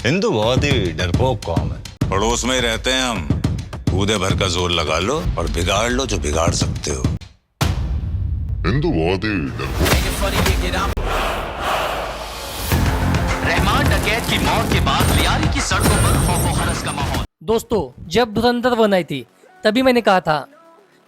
हिंदू बहुत ही डरपोक कौम है। पड़ोस में ही रहते हैं हम। कूदे भर का जोर लगा लो और बिगाड़ लो जो बिगाड़ सकते हो। हिंदू बहुत ही डरपोक। रहमान डकैत की मौत के बाद लियारी की सड़कों पर खौफ हरस का माहौल। दोस्तों, जब धुरंधर बनाई थी तभी मैंने कहा था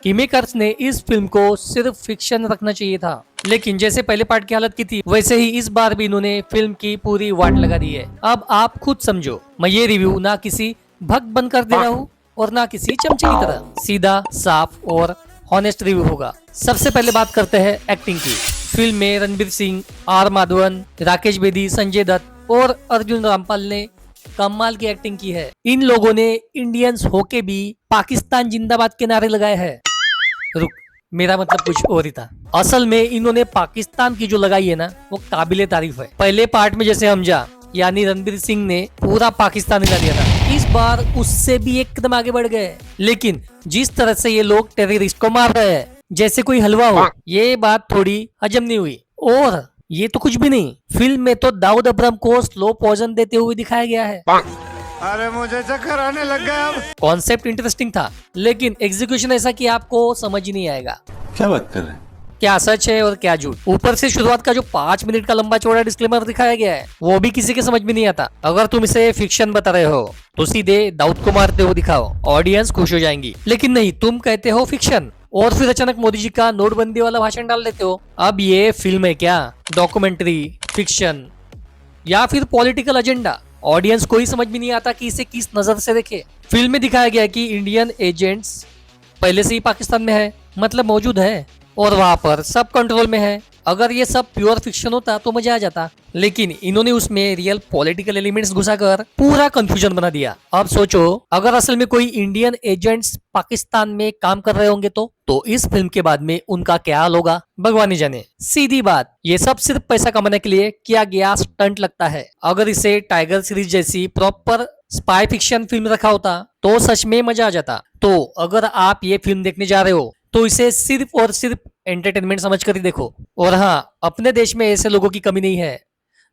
कि मेकर्स ने इस फिल्म को सिर्फ फिक्शन रखना चाहिए था, लेकिन जैसे पहले पार्ट की हालत की थी वैसे ही इस बार भी इन्होंने फिल्म की पूरी वाट लगा दी है। अब आप खुद समझो, मैं ये रिव्यू ना किसी भक्त बनकर दे रहा हूँ और ना किसी चमचे की तरह, सीधा साफ और हॉनेस्ट रिव्यू होगा। सबसे पहले बात करते हैं एक्टिंग की। फिल्म में रणबीर सिंह, आर माधवन, राकेश बेदी, संजय दत्त और अर्जुन रामपाल ने कमाल की एक्टिंग की है। इन लोगों ने इंडियंस होके भी पाकिस्तान जिंदाबाद के नारे लगाए हैं। रुक, मेरा मतलब कुछ और ही था। असल में इन्होंने पाकिस्तान की जो लगाई है ना, वो काबिले तारीफ है। पहले पार्ट में जैसे हमजा यानी रणबीर सिंह ने पूरा पाकिस्तान हिला दिया था, इस बार उससे भी एकदम आगे बढ़ गए। लेकिन जिस तरह से ये लोग टेररिस्ट को मार रहे हैं जैसे कोई हलवा हो, ये बात थोड़ी हजम नहीं हुई। और ये तो कुछ भी नहीं, फिल्म में तो दाऊद अब्राहम को स्लो पॉइजन देते हुए दिखाया गया है। अरे मुझे चक्कर आने लग गया अब। कॉन्सेप्ट इंटरेस्टिंग था, लेकिन एग्जीक्यूशन ऐसा कि आपको समझ ही नहीं आएगा क्या बात कर रहे हैं? क्या सच है और क्या झूठ। ऊपर से शुरुआत का जो 5 मिनट का लंबा चौड़ा डिस्क्लेमर दिखाया गया है वो भी किसी के समझ में नहीं आता। अगर तुम इसे फिक्शन बता रहे हो तो सीधे दाऊद को मारते हुए दिखाओ, ऑडियंस खुश हो जाएंगी। लेकिन नहीं, तुम कहते हो फिक्शन और फिर अचानक मोदी जी का नोटबंदी वाला भाषण डाल देते हो। अब ये फिल्म है क्या, डॉक्यूमेंट्री, फिक्शन या फिर पॉलिटिकल एजेंडा? ऑडियंस को ही समझ में नहीं आता कि इसे किस नजर से देखे। फिल्म में दिखाया गया कि इंडियन एजेंट्स पहले से ही पाकिस्तान में है, मतलब मौजूद है और वहां पर सब कंट्रोल में है। अगर ये सब प्योर फिक्शन होता तो मजा आ जाता, लेकिन इन्होंने उसमें रियल पॉलिटिकल एलिमेंट्स घुसाकर पूरा कंफ्यूजन बना दिया। अब सोचो, अगर असल में कोई इंडियन एजेंट्स पाकिस्तान में काम कर रहे होंगे तो इस फिल्म के बाद में उनका क्या हाल होगा, भगवान ही जाने। सीधी बात, ये सब सिर्फ पैसा कमाने के लिए किया गया स्टंट लगता है। अगर इसे टाइगर सीरीज जैसी प्रॉपर स्पाई फिक्शन फिल्म रखा होता तो सच में मजा आ जाता। तो अगर आप ये फिल्म देखने जा रहे हो तो इसे सिर्फ और सिर्फ एंटरटेनमेंट समझकर ही देखो। और हाँ, अपने देश में ऐसे लोगों की कमी नहीं है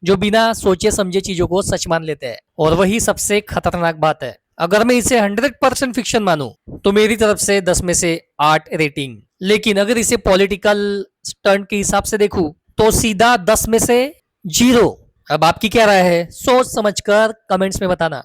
जो बिना सोचे समझे चीजों को सच मान लेते हैं, और वही सबसे खतरनाक बात है। अगर मैं इसे 100% फिक्शन मानूं तो मेरी तरफ से 10 में से 8 रेटिंग, लेकिन अगर इसे पॉलिटिकल स्टंट के हिसाब से देखूं तो सीधा 10 में से 0। अब आपकी क्या राय है, सोच समझकर कमेंट्स में बताना।